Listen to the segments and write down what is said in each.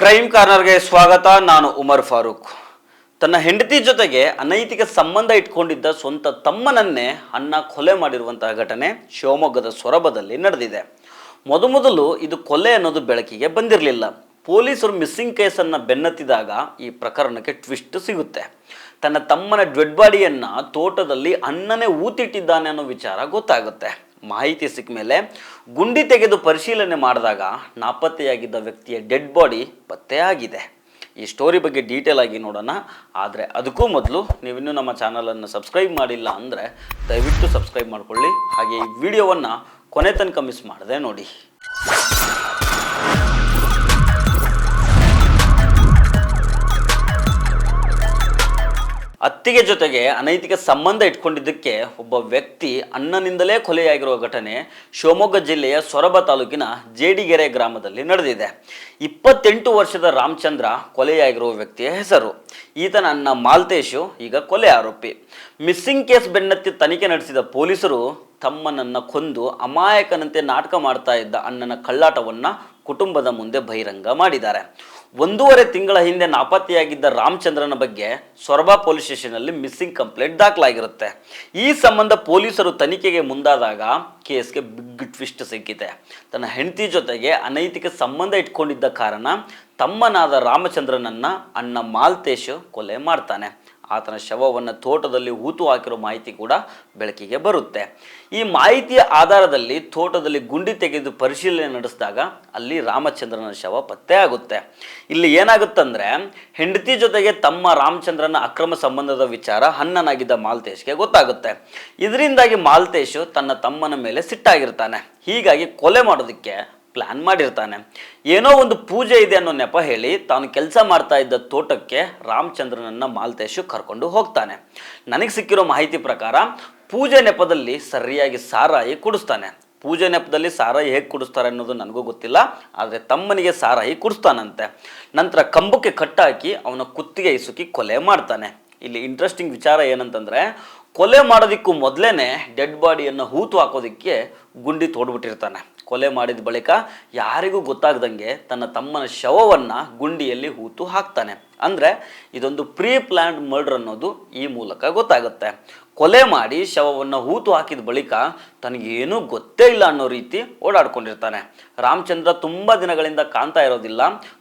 Crime ಕಾರ್ನರ್ಗೆ ಸ್ವಾಗತ. ನಾನು ಉಮರ್ ಫಾರೂಕ್. ತನ್ನ ಹೆಂಡತಿ ಜೊತೆಗೆ ಅನೈತಿಕ ಸಂಬಂಧ ಇಟ್ಕೊಂಡಿದ್ದ ಸ್ವಂತ ತಮ್ಮನನ್ನೇ ಅಣ್ಣ ಕೊಲೆ ಮಾಡಿರುವಂತಹ ಘಟನೆ ಶಿವಮೊಗ್ಗದ ಸೊರಬದಲ್ಲಿ ನಡೆದಿದೆ. ಮೊದಲು ಇದು ಕೊಲೆ ಅನ್ನೋದು ಬೆಳಕಿಗೆ ಬಂದಿರಲಿಲ್ಲ. ಪೊಲೀಸರು ಮಿಸ್ಸಿಂಗ್ ಕೇಸನ್ನು ಬೆನ್ನತ್ತಿದಾಗ ಈ ಪ್ರಕರಣಕ್ಕೆ ಟ್ವಿಸ್ಟ್ ಸಿಗುತ್ತೆ. ತನ್ನ ತಮ್ಮನ ಡೆಡ್ ಬಾಡಿಯನ್ನು ತೋಟದಲ್ಲಿ ಅಣ್ಣನೇ ಊತಿಟ್ಟಿದ್ದಾನೆ ಅನ್ನೋ ವಿಚಾರ ಗೊತ್ತಾಗುತ್ತೆ. ಮಾಹಿತಿ ಸಿಕ್ಕ ಮೇಲೆ ಗುಂಡಿ ತೆಗೆದು ಪರಿಶೀಲನೆ ಮಾಡಿದಾಗ ನಾಪತ್ತೆಯಾಗಿದ್ದ ವ್ಯಕ್ತಿಯ ಡೆಡ್ ಬಾಡಿ ಪತ್ತೆಯಾಗಿದೆ. ಈ ಸ್ಟೋರಿ ಬಗ್ಗೆ ಡೀಟೇಲ್ ಆಗಿ ನೋಡೋಣ. ಆದರೆ ಅದಕ್ಕೂ ಮೊದಲು ನೀವಿನ್ನೂ ನಮ್ಮ ಚಾನಲನ್ನು ಸಬ್ಸ್ಕ್ರೈಬ್ ಮಾಡಿಲ್ಲ ಅಂದರೆ ದಯವಿಟ್ಟು ಸಬ್ಸ್ಕ್ರೈಬ್ ಮಾಡಿಕೊಳ್ಳಿ. ಹಾಗೆ ಈ ವಿಡಿಯೋವನ್ನು ಕೊನೆ ತನಕ ಮಿಸ್ ಮಾಡದೆ ನೋಡಿ. ಅತ್ತಿಗೆ ಜೊತೆಗೆ ಅನೈತಿಕ ಸಂಬಂಧ ಇಟ್ಕೊಂಡಿದ್ದಕ್ಕೆ ಒಬ್ಬ ವ್ಯಕ್ತಿ ಅಣ್ಣನಿಂದಲೇ ಕೊಲೆಯಾಗಿರುವ ಘಟನೆ ಶಿವಮೊಗ್ಗ ಜಿಲ್ಲೆಯ ಸೊರಬ ತಾಲೂಕಿನ ಜೇಡಿಗೆರೆ ಗ್ರಾಮದಲ್ಲಿ ನಡೆದಿದೆ. 28 ವರ್ಷದ ರಾಮಚಂದ್ರ ಕೊಲೆಯಾಗಿರುವ ವ್ಯಕ್ತಿಯ ಹೆಸರು. ಈತನ ಅಣ್ಣ ಮಾಲ್ತೇಶು ಈಗ ಕೊಲೆ ಆರೋಪಿ. ಮಿಸ್ಸಿಂಗ್ ಕೇಸ್ ಬೆನ್ನತ್ತಿ ತನಿಖೆ ನಡೆಸಿದ ಪೊಲೀಸರು ತಮ್ಮನನ್ನು ಕೊಂದು ಅಮಾಯಕನಂತೆ ನಾಟಕ ಮಾಡ್ತಾ ಇದ್ದ ಅಣ್ಣನ ಕಳ್ಳಾಟವನ್ನು ಕುಟುಂಬದ ಮುಂದೆ ಬಹಿರಂಗ ಮಾಡಿದ್ದಾರೆ. 1.5 ತಿಂಗಳ ಹಿಂದೆ ನಾಪತ್ತೆಯಾಗಿದ್ದ ರಾಮಚಂದ್ರನ ಬಗ್ಗೆ ಸೊರಬ ಪೊಲೀಸ್ ಸ್ಟೇಷನ್ನಲ್ಲಿ ಮಿಸ್ಸಿಂಗ್ ಕಂಪ್ಲೇಂಟ್ ದಾಖಲಾಗಿರುತ್ತೆ. ಈ ಸಂಬಂಧ ಪೊಲೀಸರು ತನಿಖೆಗೆ ಮುಂದಾದಾಗ ಕೇಸ್ಗೆ ಬಿಗ್ ಟ್ವಿಸ್ಟ್ ಸಿಕ್ಕಿದೆ. ತನ್ನ ಹೆಂಡತಿ ಜೊತೆಗೆ ಅನೈತಿಕ ಸಂಬಂಧ ಇಟ್ಕೊಂಡಿದ್ದ ಕಾರಣ ತಮ್ಮನಾದ ರಾಮಚಂದ್ರನನ್ನು ಅಣ್ಣ ಮಾಲ್ತೇಶ್ ಕೊಲೆ ಮಾಡ್ತಾನೆ. ಆತನ ಶವವನ್ನು ತೋಟದಲ್ಲಿ ಹೂತು ಹಾಕಿರೋ ಮಾಹಿತಿ ಕೂಡ ಬೆಳಕಿಗೆ ಬರುತ್ತೆ. ಈ ಮಾಹಿತಿಯ ಆಧಾರದಲ್ಲಿ ತೋಟದಲ್ಲಿ ಗುಂಡಿ ತೆಗೆದು ಪರಿಶೀಲನೆ ನಡೆಸಿದಾಗ ಅಲ್ಲಿ ರಾಮಚಂದ್ರನ ಶವ ಪತ್ತೆ ಆಗುತ್ತೆ. ಇಲ್ಲಿ ಏನಾಗುತ್ತಂದರೆ, ಹೆಂಡತಿ ಜೊತೆಗೆ ತಮ್ಮ ರಾಮಚಂದ್ರನ ಅಕ್ರಮ ಸಂಬಂಧದ ವಿಚಾರ ಅಣ್ಣನಾಗಿದ್ದ ಮಾಲ್ತೇಶ್ಗೆ ಗೊತ್ತಾಗುತ್ತೆ. ಇದರಿಂದಾಗಿ ಮಾಲ್ತೇಶ್ ತನ್ನ ತಮ್ಮನ ಮೇಲೆ ಸಿಟ್ಟಾಗಿರ್ತಾನೆ. ಹೀಗಾಗಿ ಕೊಲೆ ಮಾಡೋದಕ್ಕೆ ಪ್ಲ್ಯಾನ್ ಮಾಡಿರ್ತಾನೆ. ಏನೋ ಒಂದು ಪೂಜೆ ಇದೆ ಅನ್ನೋ ನೆಪ ಹೇಳಿ ತಾನು ಕೆಲಸ ಮಾಡ್ತಾ ಇದ್ದ ತೋಟಕ್ಕೆ ರಾಮಚಂದ್ರನನ್ನು ಮಾಲ್ತೇಶು ಕರ್ಕೊಂಡು ಹೋಗ್ತಾನೆ. ನನಗೆ ಸಿಕ್ಕಿರೋ ಮಾಹಿತಿ ಪ್ರಕಾರ ಪೂಜೆ ನೆಪದಲ್ಲಿ ಸರಿಯಾಗಿ ಸಾರಾಯಿ ಕುಡಿಸ್ತಾನೆ. ಪೂಜೆ ನೆಪದಲ್ಲಿ ಸಾರಾಯಿ ಹೇಗೆ ಕುಡಿಸ್ತಾರೆ ಅನ್ನೋದು ನನಗೂ ಗೊತ್ತಿಲ್ಲ, ಆದರೆ ತಮ್ಮನಿಗೆ ಸಾರಾಯಿ ಕುಡಿಸ್ತಾನಂತೆ. ನಂತರ ಕಂಬಕ್ಕೆ ಕಟ್ಟಾಕಿ ಅವನ ಕುತ್ತಿಗೆ ಇಸುಕಿ ಕೊಲೆ ಮಾಡ್ತಾನೆ. ಇಲ್ಲಿ ಇಂಟ್ರೆಸ್ಟಿಂಗ್ ವಿಚಾರ ಏನಂತಂದರೆ, ಕೊಲೆ ಮಾಡೋದಕ್ಕೂ ಮೊದಲೇ ಡೆಡ್ ಬಾಡಿಯನ್ನು ಹೂತು ಹಾಕೋದಕ್ಕೆ ಗುಂಡಿ ತೋಡ್ಬಿಟ್ಟಿರ್ತಾನೆ. ಕೊಲೆ ಮಾಡಿದ ಬಳಿಕ ಯಾರಿಗೂ ಗೊತ್ತಾಗ್ದಂಗೆ ತನ್ನ ತಮ್ಮನ ಶವವನ್ನು ಗುಂಡಿಯಲ್ಲಿ ಹೂತು ಹಾಕ್ತಾನೆ. ಅಂದರೆ ಇದೊಂದು ಪ್ರೀ ಪ್ಲ್ಯಾನ್ಡ್ ಮರ್ಡರ್ ಅನ್ನೋದು ಈ ಮೂಲಕ ಗೊತ್ತಾಗುತ್ತೆ. ಕೊಲೆ ಮಾಡಿ ಶವವನ್ನು ಹೂತು ಹಾಕಿದ ಬಳಿಕ ತನಗೇನೂ ಗೊತ್ತೇ ಇಲ್ಲ ಅನ್ನೋ ರೀತಿ ಓಡಾಡ್ಕೊಂಡಿರ್ತಾನೆ. ರಾಮಚಂದ್ರ ತುಂಬ ದಿನಗಳಿಂದ ಕಾಣ್ತಾ ಇರೋದಿಲ್ಲ.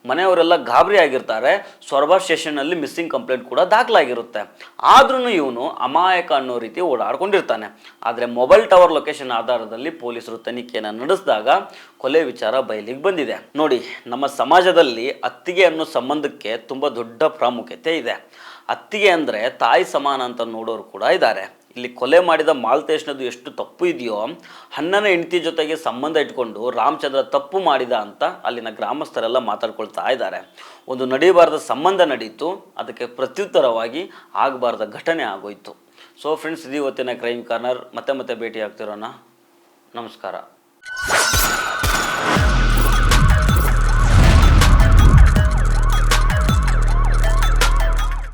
ಮನೆಯವರೆಲ್ಲ ಗಾಬರಿ ಆಗಿರ್ತಾರೆ. ಸೊರಬ ಸ್ಟೇಷನ್ನಲ್ಲಿ ಮಿಸ್ಸಿಂಗ್ ಕಂಪ್ಲೇಂಟ್ ಕೂಡ ದಾಖಲಾಗಿರುತ್ತೆ. ಆದ್ರೂ ಇವನು ಅಮಾಯಕ ಅನ್ನೋ ರೀತಿ ಓಡಾಡ್ಕೊಂಡಿರ್ತಾನೆ. ಆದರೆ ಮೊಬೈಲ್ ಟವರ್ ಲೊಕೇಶನ್ ಆಧಾರದಲ್ಲಿ ಪೊಲೀಸರು ತನಿಖೆಯನ್ನು ನಡೆಸಿದಾಗ ಕೊಲೆ ವಿಚಾರ ಬಯಲಿಗೆ ಬಂದಿದೆ. ನೋಡಿ, ನಮ್ಮ ಸಮಾಜದಲ್ಲಿ ಅತ್ತಿಗೆ ಅನ್ನೋ ಸಂಬಂಧಕ್ಕೆ ತುಂಬ ದೊಡ್ಡ ಪ್ರಾಮುಖ್ಯತೆ ಇದೆ. ಅತ್ತಿಗೆ ಅಂದರೆ ತಾಯಿ ಸಮಾನ ಅಂತ ನೋಡೋರು ಕೂಡ ಇದ್ದಾರೆ. ಇಲ್ಲಿ ಕೊಲೆ ಮಾಡಿದ ಮಾಲ್ತೇಶ್ನದು ಎಷ್ಟು ತಪ್ಪು ಇದೆಯೋ, ಅಣ್ಣನ ಹೆಂಡತಿ ಜೊತೆಗೆ ಸಂಬಂಧ ಇಟ್ಕೊಂಡು ರಾಮಚಂದ್ರ ತಪ್ಪು ಮಾಡಿದ ಅಂತ ಅಲ್ಲಿನ ಗ್ರಾಮಸ್ಥರೆಲ್ಲ ಮಾತಾಡ್ಕೊಳ್ತಾ ಇದ್ದಾರೆ. ಒಂದು ನಡೀಬಾರ್ದ ಸಂಬಂಧ ನಡೀತು, ಅದಕ್ಕೆ ಪ್ರತ್ಯುತ್ತರವಾಗಿ ಆಗಬಾರ್ದ ಘಟನೆ ಆಗೋಯ್ತು. ಸೊ ಫ್ರೆಂಡ್ಸ್, ಇದು ಇವತ್ತಿನ ಕ್ರೈಮ್ ಕಾರ್ನರ್. ಮತ್ತೆ ಭೇಟಿ ಆಗ್ತಿರೋಣ. ನಮಸ್ಕಾರ.